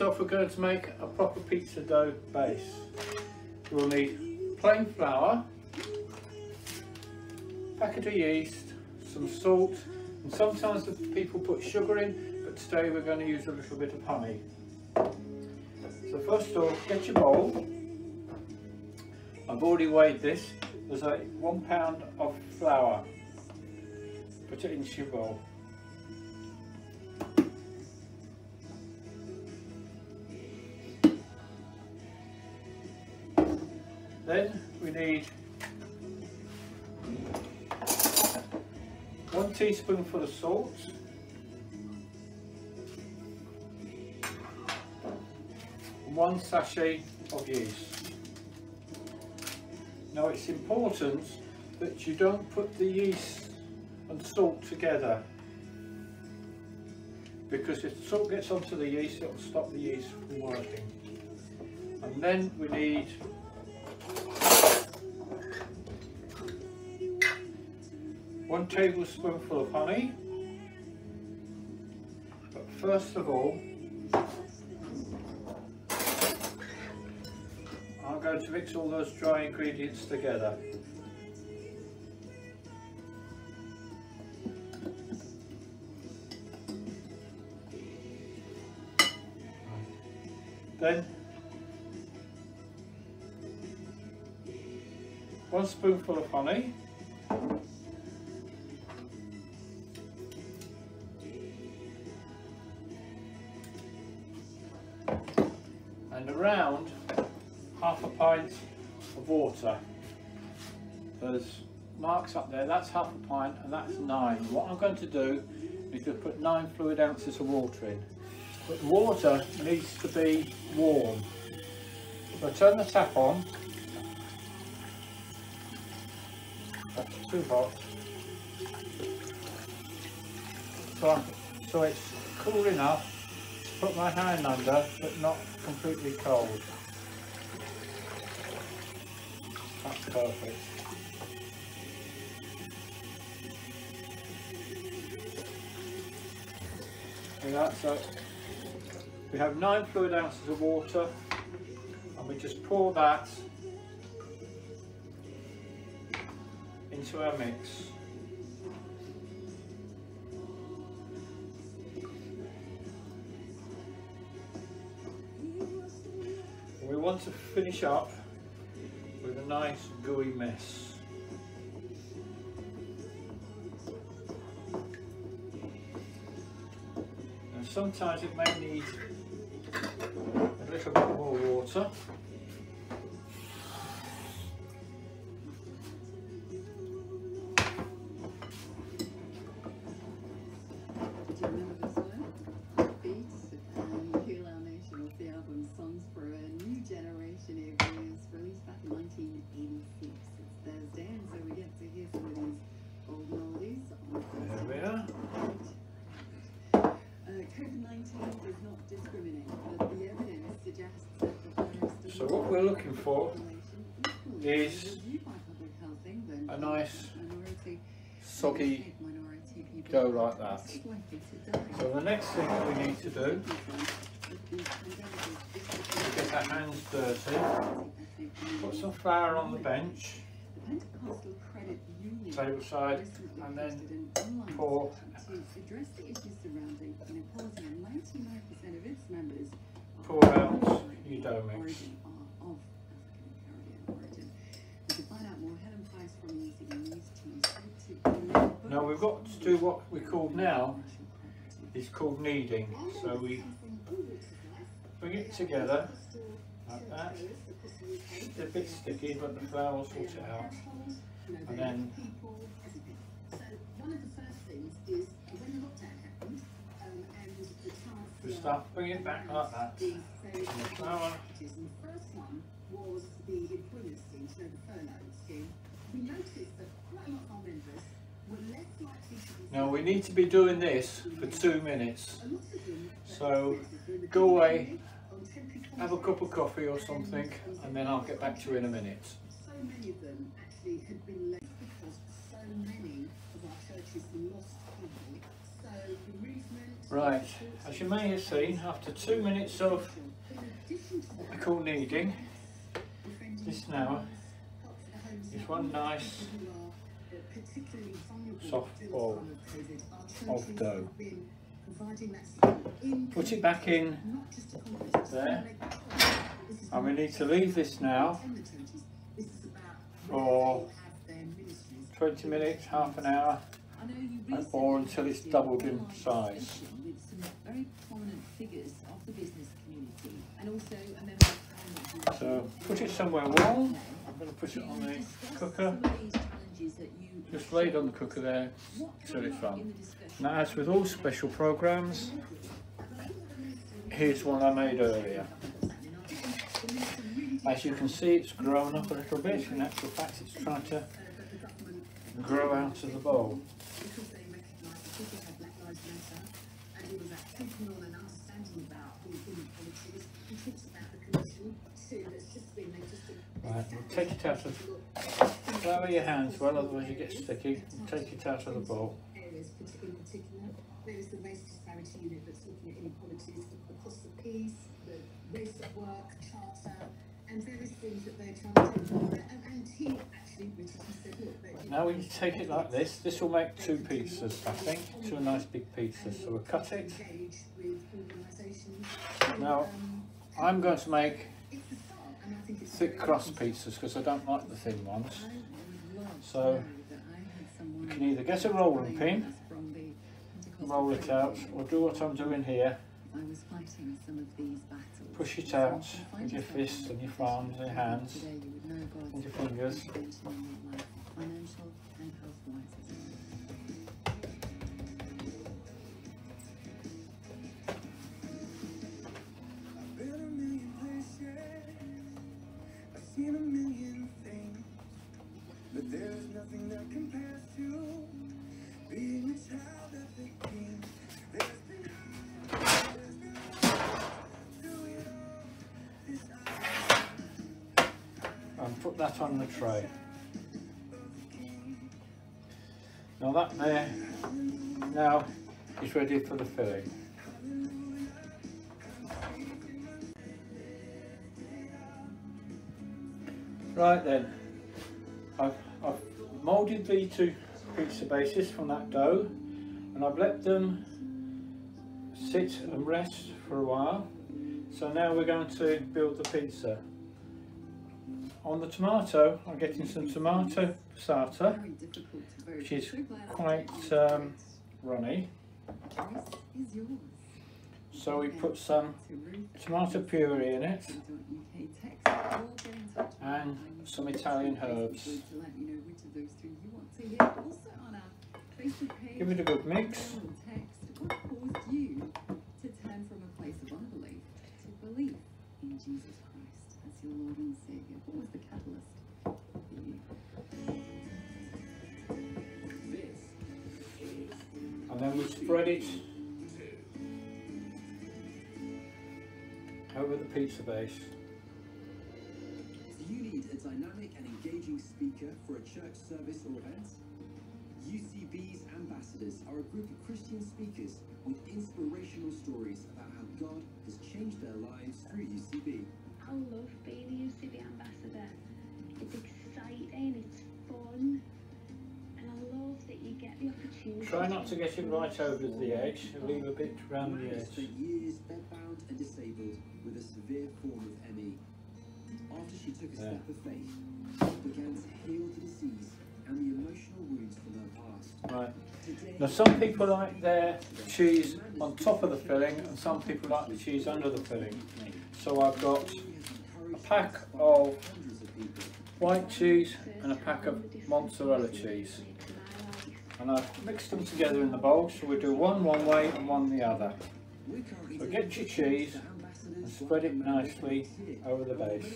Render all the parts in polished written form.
So if we're going to make a proper pizza dough base, we'll need plain flour, packet of yeast, some salt, and sometimes the people put sugar in, but today we're going to use a little bit of honey. So first of all, get your bowl. I've already weighed this. There's 1 pound of flour. Put it into your bowl. Then we need 1 teaspoonful of salt, and 1 sachet of yeast. Now it's important that you don't put the yeast and salt together, because if the salt gets onto the yeast, it will stop the yeast from working. And then we need 1 tablespoonful of honey. But first of all, I'm going to mix all those dry ingredients together. Then 1 spoonful of honey, and around half a pint of water. There's marks up there, that's half a pint and that's 9. What I'm going to do is to put 9 fluid ounces of water in. But the water needs to be warm. So I turn the tap on. That's too hot. So it's cool enough to put my hand under, but not completely cold. That's perfect. And that's it. We have 9 fluid ounces of water, and we just pour that into our mix. And we want to finish up with a nice gooey mess. And sometimes it may need a little bit more water. So what we're looking for is a nice soggy dough like that. So the next thing that we need to do is get our hands dirty, put some flour on the bench, table side, and then pour out your dough mix. Now we've got to do what we call now is called kneading. So we bring it together like that. It's a bit sticky, but the flour will sort it out. And then we start bringing it back like that. And the flour. Now we need to be doing this for 2 minutes. So go away, have a cup of coffee or something, and then I'll get back to you in a minute. So many of them actually had been left because so many of our churches lost people. So bereavement. Right, as you may have seen, after 2 minutes of what we call kneading, this now is one nice soft ball of dough. Put it back in there, and we need to leave this now for 20 minutes, half an hour, or until it's doubled in size. So put it somewhere warm. I'm going to put it on the cooker. Just lay it on the cooker there till it's on. Now, as with all special programs, here's one I made earlier. As you can see, it's grown up a little bit. In actual fact, it's trying to grow out of the bowl. Right, take it out of, flour your hands well, otherwise you get sticky. Take it out of the bowl. There is the race disparity unit that's looking at inequalities across the piece, the race at work, charter, and various things that they're trying to take on. And he actually, Richard, said, look, now when you take it like this will make 2 pieces, I think, 2 nice big pieces. So we'll cut it. Now, I'm going to make thick crust pizzas because I don't like the thin ones. So you can either get a rolling pin, roll it out, or do what I'm doing here. Push it out with your fists and your palms and your hands and your fingers. Seen a million things, but there's nothing that compares to being a child of the King. There's been And put that on the tray. Now that there now is ready for the filling. Right then, I've moulded the 2 pizza bases from that dough, and I've let them sit and rest for a while. So now we're going to build the pizza. On the tomato, I'm getting some tomato passata, which is quite runny. So we put some tomato puree in it and some Italian herbs. Give it a good mix. And then we spread it over the pizza base. Do you need a dynamic and engaging speaker for a church service or event? UCB's ambassadors are a group of Christian speakers with inspirational stories about how God has changed their lives through UCB. I love being a UCB ambassador. It's exciting, it's fun, and I love that you get the opportunity. Try not to get it right over the edge, leave a bit around the edge. Spent years bedbound and disabled with a severe form of ME. After she took a step of faith, she began to heal the disease and the emotional wounds from her past. Right. Now some people like their cheese on top of the filling, and some people like the cheese under the filling. So I've got pack of white cheese and a pack of mozzarella cheese. And I've mixed them together in the bowl, so we do one way and one the other. So get your cheese and spread it nicely over the base.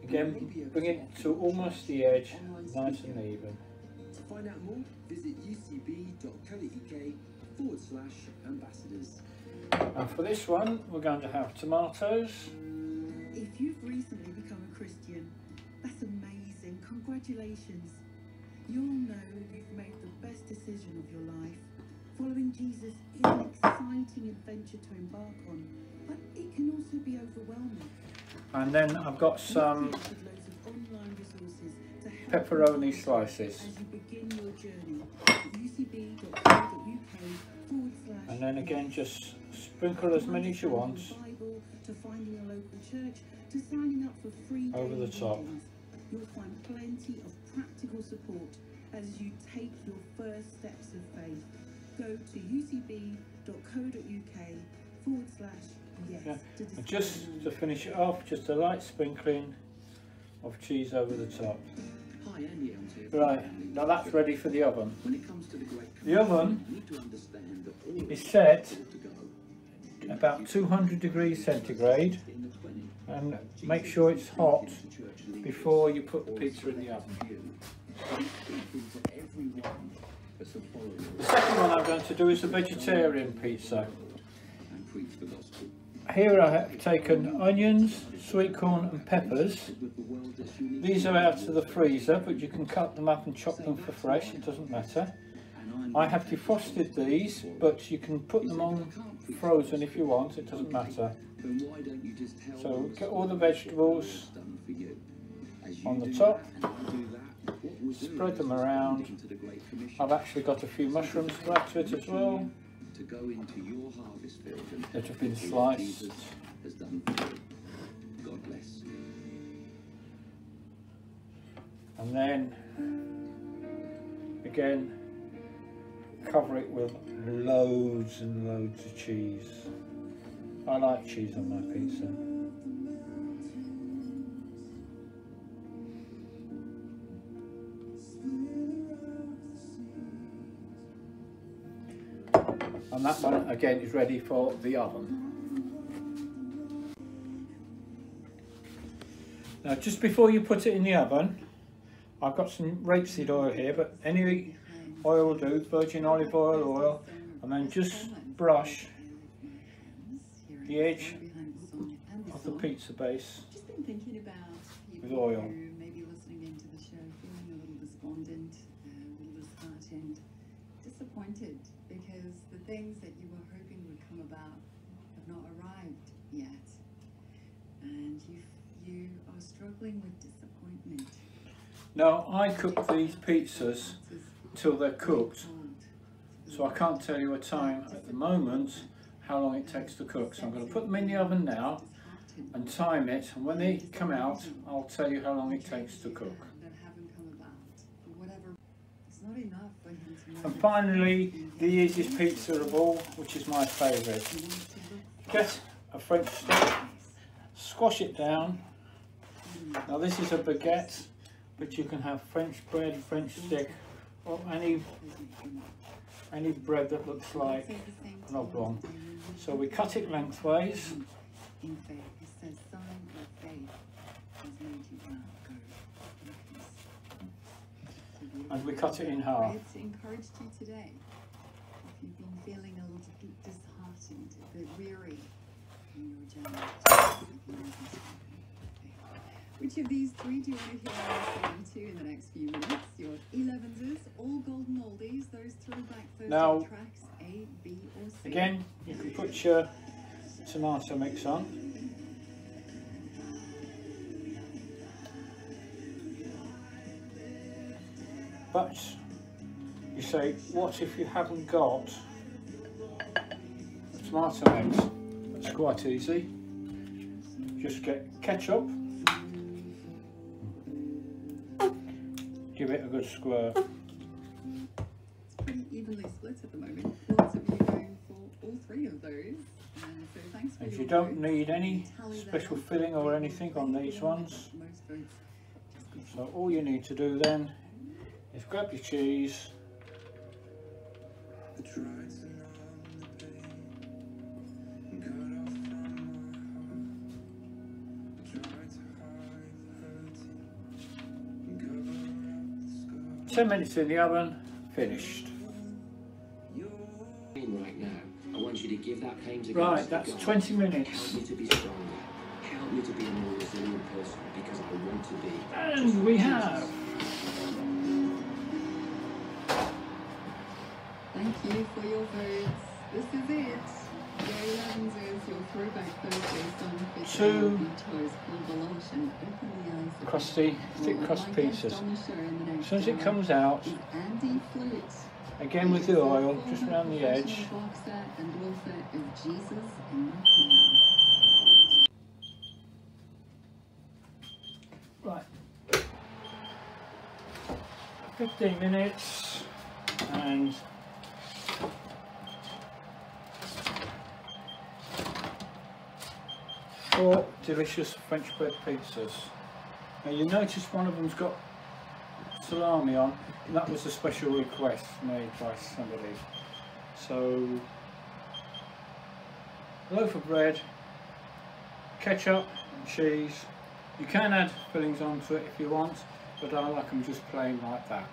Again, bring it to almost the edge, nice and even. To find out more, visit ucb.co.uk/ambassadors. And for this one, we're going to have tomatoes. If you've recently become a Christian, that's amazing. Congratulations. You'll know you've made the best decision of your life. Following Jesus is an exciting adventure to embark on, but it can also be overwhelming. And then I've got some pepperoni slices. As you begin your journey, ucb.co.uk/. And then again, just sprinkle as many as you want to finding a local church, to signing up for free over the top. You'll find plenty of practical support as you take your first steps of faith. Go to ucb.co.uk/yes. Yeah. And just to finish it off, just a light sprinkling of cheese over the top. Hi, Andy Elms here. Right, now that's ready for the oven. When it comes to the Great The oven you need to understand that all is set to go about 200 degrees centigrade, in the 20. and make sure it's hot before you put the pizza in the oven. The second one I'm going to do is a vegetarian pizza. Here I have taken onions, sweet corn and peppers. These are out of the freezer, but you can cut them up and chop them for fresh, it doesn't matter. I have defrosted these, but you can put them on frozen if you want, it doesn't matter. So get all the vegetables on the top, spread them around. I've actually got a few mushrooms to add to it as well, that have been sliced. And then again, cover it with loads and loads of cheese. I like cheese on my pizza. And that one again is ready for the oven. Now just before you put it in the oven, I've got some rapeseed oil here, but any oil will do, virgin olive oil, and then just brush the edge of the pizza base with oil. Maybe listening into the show, feeling a little despondent, a little disheartened, disappointed because the things that you were hoping would come about have not arrived yet, and you are struggling with disappointment. Now I cook these pizzas till they're cooked, so I can't tell you a time at the moment how long it takes to cook. So I'm going to put them in the oven now and time it, and when they come out I'll tell you how long it takes to cook. And finally, the easiest pizza of all, which is my favourite. Get a French stick, squash it down. Now this is a baguette, but you can have French bread, French stick, or any bread that looks like an oblong. So we cut it lengthways. And we cut it in half. It's encouraged you today. If you've been feeling a little bit disheartened, a bit weary in your journey. Which of these three do you want to hear us listen to in the next few minutes? Your 11s, all golden oldies, those throwback Thursday tracks, A, B or C? Again, you can put your tomato mix on. But you say, what if you haven't got a tomato mix? It's quite easy. Just get ketchup, give it a good squirt. It's pretty evenly split at the moment. Lots of you going for all three of those. So thanks for If your you don't votes. need any Tally that special up. filling or anything on these ones, Most votes just before. so all you need to do then is grab your cheese, I tried to numb the pain and cut off from my heart. I tried to hide the hurting and cover up the scars. 10 minutes in the oven, finished. Right now, I want you to give that pain to God. Right, that's 20 minutes. Help me to be stronger. Help me to be a more resilient person because I want to be. And we have. Thank you for your votes. This is it. Day 11 is your throwback Thursday song for Two toes pull the lunch and open the eyes. crusty, thick crust pizzas. As soon as it comes out, Andy Flute. again with the oil, just around the edge. Boxer and author of Jesus in My Kingdom. Right. 15 minutes and four delicious French bread pizzas. Now you notice one of them's got salami on, and that was a special request made by somebody. So, a loaf of bread, ketchup and cheese. You can add fillings onto it if you want, but I like them just plain like that.